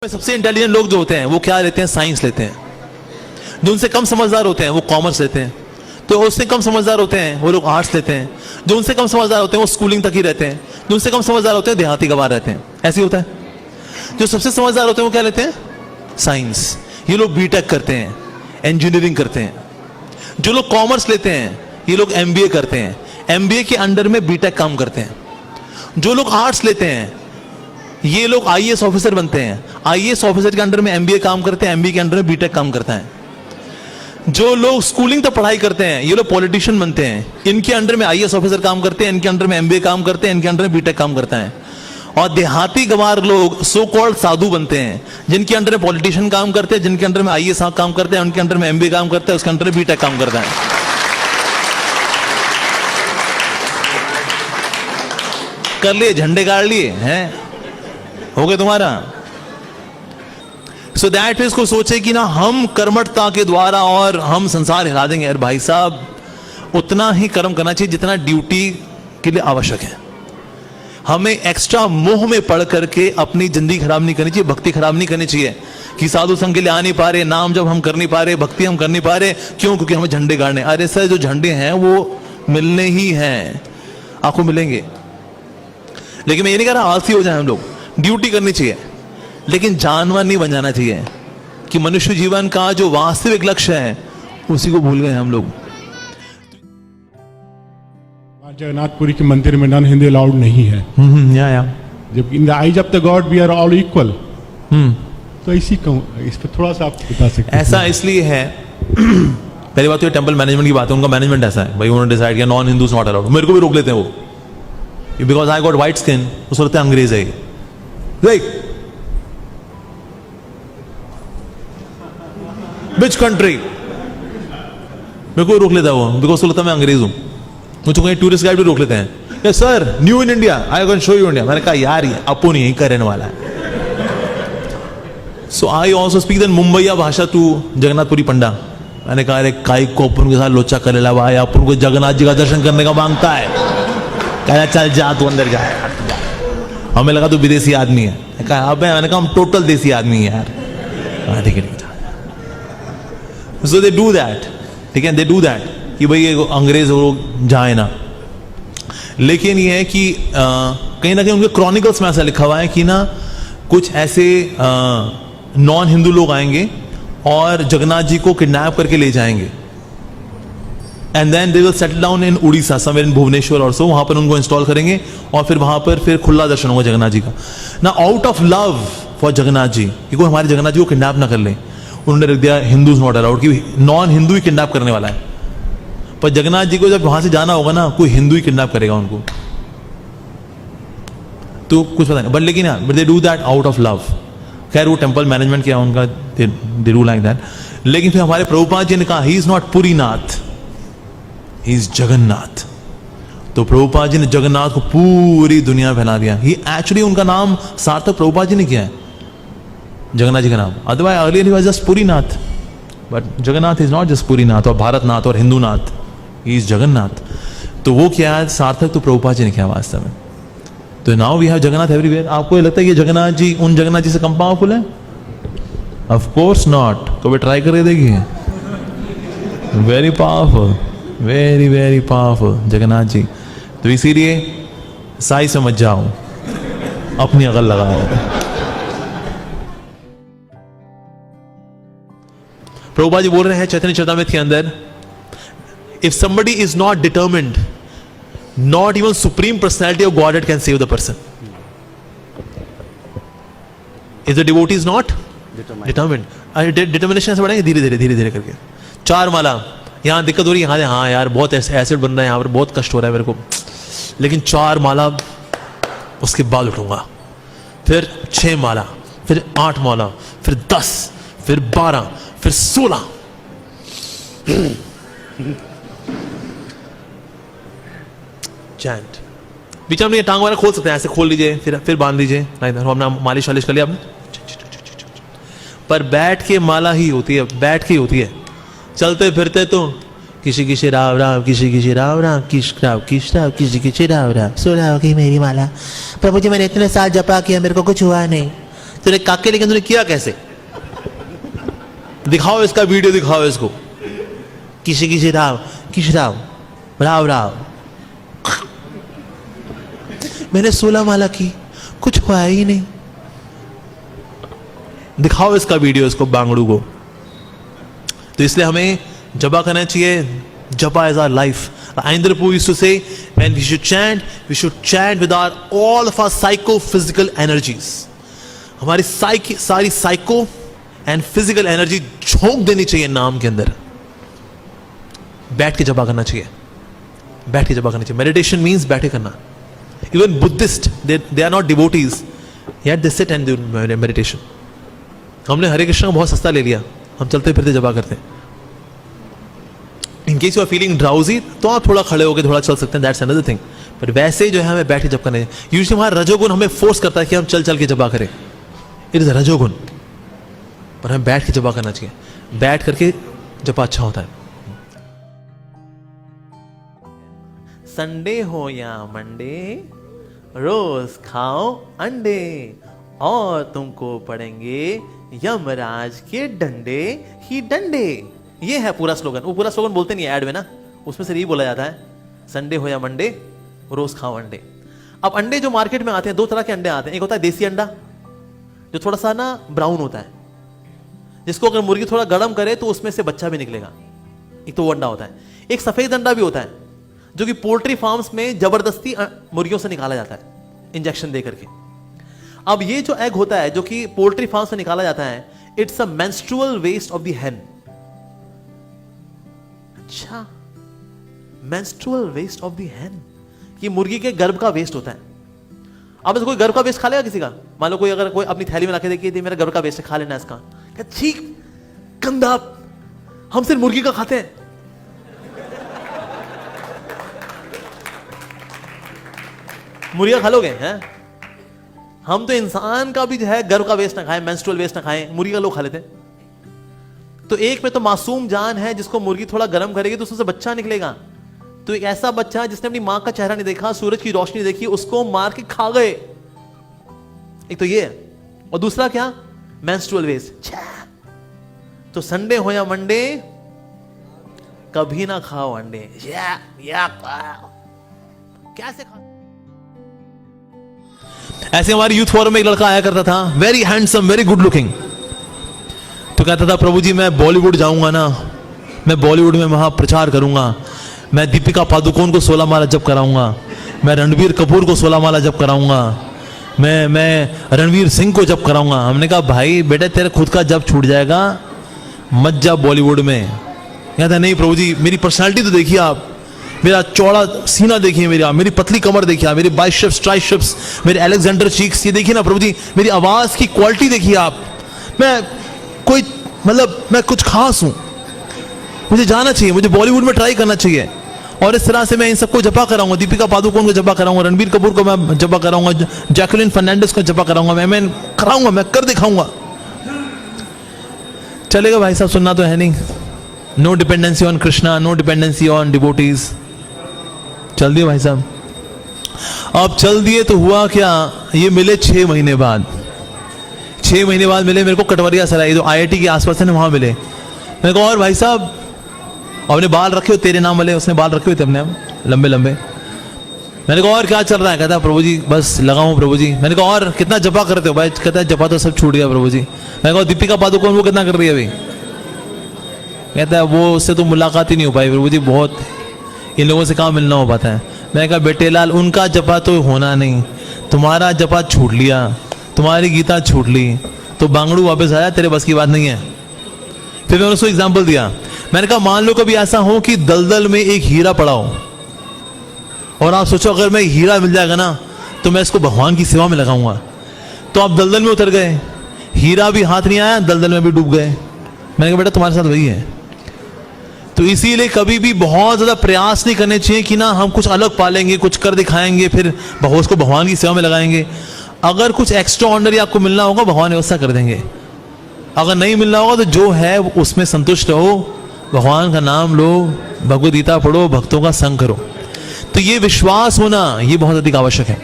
सबसे इंटेलिजेंट लोग जो होते हैं वो क्या लेते हैं? साइंस लेते हैं। जो उनसे कम समझदार होते हैं वो कॉमर्स लेते हैं। तो उससे कम समझदार होते हैं वो लोग आर्ट्स लेते हैं। जो उनसे कम समझदार होते हैं वो स्कूलिंग तक ही रहते हैं। जो उनसे कम समझदार होते हैं देहाती गवार रहते हैं। ऐसे होता है। जो सबसे समझदार होते हैं वो क्या लेते हैं? साइंस। ये लोग बीटेक करते हैं, इंजीनियरिंग करते हैं। जो लोग कॉमर्स लेते हैं ये लोग एमबीए करते हैं। एमबीए के अंडर में बीटेक काम करते हैं। जो लोग आर्ट्स लेते हैं ये लोग आईएएस ऑफिसर बनते हैं। आईएएस ऑफिसर के अंडर में एमबीए काम करते हैं। एमबीए के अंडर में बीटेक काम करता है। जो लोग स्कूलिंग तक पढ़ाई करते हैं ये लोग पॉलिटिशियन बनते हैं। इनके अंडर में आईएएस ऑफिसर काम करते हैं, इनके अंडर में एमबीए काम करते हैं, इनके अंडर में बीटेक काम करता है। और देहाती गवार लोग सो कॉल्ड साधु बनते हैं, जिनके अंडर में पॉलिटिशियन काम करते हैं, जिनके अंडर में आईएएस काम करते हैं, उनके अंडर में एमबीए काम करता है, उसके अंडर में बीटेक काम करता है। कर लिए, झंडे गाड़ लिए हैं, हो गया तुम्हारा। सो दैट इज को सोचे कि ना हम कर्मठता के द्वारा और हम संसार हिला देंगे। यार भाई साहब, उतना ही कर्म करना चाहिए जितना ड्यूटी के लिए आवश्यक है। हमें एक्स्ट्रा मोह में पढ़ करके अपनी जिंदगी खराब नहीं करनी चाहिए, भक्ति खराब नहीं करनी चाहिए कि साधु संघ के लिए आ नहीं पा रहे, नाम जब हम कर नहीं पा रहे, भक्ति हम कर नहीं पा रहे, क्यों? क्योंकि हमें झंडे गाड़ने। अरे सर, जो झंडे हैं वो मिलने ही हैं, आपको मिलेंगे। लेकिन मैं ये नहीं कह रहा आलसी हो जाए हम लोग, ड्यूटी करनी चाहिए, लेकिन जानवर नहीं बन जाना चाहिए कि मनुष्य जीवन का जो वास्तविक लक्ष्य है उसी को भूल गए हम लोग। जगन्नाथपुरी के मंदिर में नॉन हिंदू अलाउड नहीं है। या जब in the eyes of the God we are all equal. तो इसी को इस पर थोड़ा सा आप बता सकते हैं? ऐसा इसलिए है, पहली बात तो ये टेंपल मैनेजमेंट की बात है। उनका मैनेजमेंट ऐसा है, भाई उन्होंने डिसाइड किया नॉन हिंदूज नॉट अलाउड। मेरे को भी रोक लेते हैं वो, because I got white skin. उस वक्त अंग्रेज है विच कंट्री, मेरे को रोक लेता है वो, बिकॉज उसको लगता है मैं अंग्रेज हूं। मुझे कहीं टूरिस्ट गाइड भी रोक लेते हैं, sir new in India, I can show you India. मैंने कहा यार ये अपन यही करने वाला है। सो आई ऑल्सो स्पीक दैन मुंबईया भाषा टू जगन्नाथपुरी पंडा। मैंने कहा अरे काई को अपन के साथ लोचा कर लेला भाई, अपन को जगन्नाथ जी का दर्शन करने का मांगता है। कहा चल जा तू अंदर जा। हमें लगा तू विदेशी आदमी है। कहा अब मैंने कहा हम टोटल देसी आदमी है यार। ठीक है, सो दे डू दैट, ठीक है, दे डू दैट कि भाई ये अंग्रेज लोग जाए ना। लेकिन ये है कि कहीं ना कहीं उनके क्रॉनिकल्स में ऐसा लिखा हुआ है कि ना कुछ ऐसे नॉन हिंदू लोग आएंगे और जगन्नाथ जी को किडनैप करके ले जाएंगे, and then they will settle down in Orissa, somewhere in Bhubaneswar और सो। वहां पर उनको इंस्टॉल करेंगे और फिर वहां पर फिर खुला दर्शन होगा जगन्नाथ जी का ना। Out of love for Jagannath ji, कि कोई हमारे जगन्नाथ जी को किडनैप ना कर ले, उन्होंने रख दिया हिंदूज नॉट अलाउड, कि नॉन हिंदू ही किडनैप करने वाला है। पर जगन्नाथ जी को जब वहां से जाना होगा ना, कोई हिंदू ही किडनैप करेगा उनको, तो कुछ पता नहीं। बट लेकिन यार but they do that out of love. खैर वो टेंपल मैनेजमेंट किया उनका, दे डू लाइक दैट। लेकिन फिर हमारे प्रभुपाद जी ने कहा he is not Purinath, he is Jagannath. तो प्रभुपाद जी ने जगन्नाथ को पूरी दुनिया में फैला दिया। ही एक्चुअली उनका नाम सार्थक प्रभुपाद जी ने किया है, जगन्नाथ जी का नाम। Otherwise earlier he was just Purinath, but Jagannath is not just Purinath और भारतनाथ और हिंदूनाथ, ही इज जगन्नाथ। तो वो क्या है, सार्थक तो प्रभुपाद जी ने किया वास्तव में। तो now we have Jagannath everywhere. आपको ये लगता है कि जगन्नाथ जी उन जगन्नाथ जी से कम पावरफुल है? Of course not. कभी ट्राई करके देखिए, very powerful, very very powerful Jagannath ji. तो इसीलिए साई समझ जाओ, अपनी अकल लगाओ। प्रभुपाद जी बोल रहे हैं चैतन्य चरितामृत के अंदर, if somebody is not determined, not even supreme personality of Godhead can save the person. If the devotee is not determined, determination ऐसे बढ़ेंगे धीरे धीरे धीरे धीरे करके। 4 माला, यहाँ दिक्कत हो रही है, हाँ यार बहुत एसिड बन रहा है, यहाँ पर बहुत कष्ट हो रहा है मेरे को, लेकिन 4 माला उसके बाद उठूंगा। फिर 6 माला, फिर 8 माला, फिर 10, फिर 12, फिर 16। चैंट बीच में ये टांग वगैरह खोल सकते हैं, ऐसे खोल लीजिए, फिर बांध लीजिए, हमने मालिश वालिश कर लिया आपने। पर बैठ के माला ही होती है, बैठ के ही होती है। चलते फिरते तो किसी किसी राव राव, किसी किसी राव राव, किस राव किसी किसी राव राव। सुना होगी मेरी माला, प्रभु जी मैंने इतने साल जपा किया, मेरे को कुछ हुआ नहीं। तेरे काके लेकिन तूने किया कैसे? दिखाओ इसका वीडियो, दिखाओ इसको। किसी किसी राव, किसी राव, राव राव, मैंने 16 माला की, कुछ हुआ ही नहीं। दिखाओ इसका वीडियो इसको, बांगड़ू को। तो इसलिए हमें जपा करना चाहिए। Japa is our life. Ayendra Puri used to say, when we should chant with all of our psycho-physical energies. हमारी सारी साइको एंड फिजिकल एनर्जी झोंक देनी चाहिए नाम के अंदर। बैठ के जपा करना चाहिए, बैठ के जपा करना चाहिए। मेडिटेशन मीन्स बैठे करना। Even Buddhist, they are not devotees, yet they sit and do meditation. हमने हरे कृष्ण का बहुत सस्ता ले लिया, हम चलते फिरते जपा करते हैं। In case you are feeling drowsy तो आप थोड़ा खड़े होकर थोड़ा चल सकते हैं, दैट्स अनदर थिंग। बट वैसे जो है हमें बैठ के जप करना है। यूजुअली हमारा रजोगुण हमें फोर्स करता है कि हम चल चल के जपा करें, इट इज रजोगुण। पर हमें बैठ के जपा करना चाहिए, बैठ करके जपा अच्छा होता है। संडे हो या मंडे, रोज खाओ अंडे और तुमको पड़ेंगे यमराज के डंडे ही डंडे। ये है पूरा स्लोगन। वो पूरा स्लोगन बोलते नहीं ऐड में ना, उसमें से यही बोला जाता है, संडे हो या मंडे, रोज खाओ अंडे। अब अंडे जो मार्केट में आते हैं, दो तरह के अंडे आते हैं। एक होता है देसी अंडा, जो थोड़ा सा ना ब्राउन होता है, जिसको अगर मुर्गी थोड़ा गर्म करे तो उसमें से बच्चा भी निकलेगा, एक तो वो अंडा होता है। एक सफेद अंडा भी होता है, जो कि पोल्ट्री फार्म्स में जबरदस्ती मुर्गियों से निकाला जाता है इंजेक्शन दे करके। अब ये जो एग होता है, जो कि पोल्ट्री फार्म से निकाला जाता है, it's a menstrual waste of the hen. अच्छा, मेंस्ट्रुअल वेस्ट ऑफ द हेन, ये मुर्गी के गर्भ का वेस्ट होता है। अब इसको कोई गर्भ का वेस्ट खा लेगा किसी का? मान लो कोई अगर कोई अपनी थैली में लाके देखिए, मेरा गर्भ का वेस्ट है, खा लेना इसका, क्या ठीक गंदा, हम सिर्फ मुर्गी का खाते हैं। मुर्गिया खा लोगे हैं? हम तो इंसान का भी जो है गर्भ का वेस्ट ना खाएं, मेंस्ट्रुअल वेस्ट ना खाएं, मुर्गी का लोग खा लेते हैं। तो एक में तो मासूम जान है, जिसको मुर्गी थोड़ा गर्म करेगी तो उससे बच्चा निकलेगा। तो एक ऐसा बच्चा जिसने अपनी मां का चेहरा नहीं देखा, सूरज की रोशनी देखी, उसको मार के खा गए। एक तो ये है, और दूसरा क्या, मेंस्ट्रुअल वेस्ट। तो संडे हो या मंडे, कभी ना खाओ अंडे। कैसे खा? ऐसे हमारे यूथ फोरम में एक लड़का आया करता था, very handsome, very good looking. तो कहता था, प्रभु जी मैं बॉलीवुड जाऊंगा ना, मैं बॉलीवुड में वहां प्रचार करूंगा, मैं दीपिका पादुकोण को 16 माला जप कराऊंगा, मैं रणबीर कपूर को 16 माला जप कराऊंगा, मैं रणवीर सिंह को जप कराऊंगा। हमने कहा भाई बेटा तेरा खुद का जप छूट जाएगा, मत जा बॉलीवुड में। कहता नहीं प्रभु जी, मेरी पर्सनैलिटी तो देखिए आप, मेरा चौड़ा सीना देखिए, मेरी पतली कमर देखिए, मेरे बाइसेप्स, ट्राइसेप्स, मेरे अलेक्जेंडर चीक्स, ये देखिए ना प्रभु जी, मेरी आवाज की क्वालिटी देखिए आप, मैं कोई मतलब मैं कुछ खास हूं, मुझे जाना चाहिए, मुझे बॉलीवुड में ट्राई करना चाहिए। और इस तरह से मैं इन सबको जपा कराऊंगा, दीपिका पादुकोण को जपा कराऊंगा, रणबीर कपूर को मैं जपा कराऊंगा, जैकलिन फर्नांडिस को जपा कराऊंगा, मैं कराऊंगा, मैं कर दिखाऊंगा। चलेगा भाई साहब, सुनना तो है नहीं। No dependency on Krishna, no dependency on devotees. चल दिए भाई साहब। अब चल दिए तो हुआ क्या, ये मिले 6 महीने बाद। 6 महीने बाद मिले मेरे को कटवरिया सराय, जो IIT के आसपास है ना, वहां मिले। मैंने कहा और भाई साहब अपने बाल रखे हो तेरे नाम वाले, उसने बाल रखे हुए थे अपने लंबे लंबे। मैंने कहा और क्या चल रहा है? कहता प्रभु जी बस लगा हूं प्रभु जी। मैंने कहा और कितना जपा करते हो भाई? कहता है जपा तो सब छूट गया प्रभु जी। मैंने कहा दीपिका पादुकोण वो कितना कर रही है अभी? कहता है वो उससे तो मुलाकात ही नहीं हो पाई प्रभु जी, बहुत इन लोगों से कहाँ मिलना हो पाता है। मैंने कहा बेटे लाल, उनका जपा तो होना नहीं, तुम्हारा जपा छूट लिया, तुम्हारी गीता छूट ली, तो बांगड़ू वापस आया, तेरे बस की बात नहीं है। फिर मैंने उसको एग्जाम्पल दिया। मैंने कहा मान लो कभी ऐसा हो कि दलदल में एक हीरा पड़ा हो, और आप सोचो अगर मैं हीरा मिल जाएगा ना तो मैं इसको भगवान की सेवा में लगाऊंगा। तो आप दलदल में उतर गए, हीरा भी हाथ नहीं आया, दलदल में भी डूब गए। मैंने कहा बेटा तुम्हारे साथ वही है। तो इसीलिए कभी भी बहुत ज्यादा प्रयास नहीं करने चाहिए कि ना हम कुछ अलग पालेंगे, कुछ कर दिखाएंगे, फिर उसको भगवान की सेवा में लगाएंगे। अगर कुछ एक्स्ट्रा ऑर्डिनरी आपको मिलना होगा, भगवान व्यवस्था कर देंगे। अगर नहीं मिलना होगा तो जो है उसमें संतुष्ट रहो, भगवान का नाम लो, भगवद गीता पढ़ो, भक्तों का संग करो। तो ये विश्वास होना ये बहुत अधिक आवश्यक है।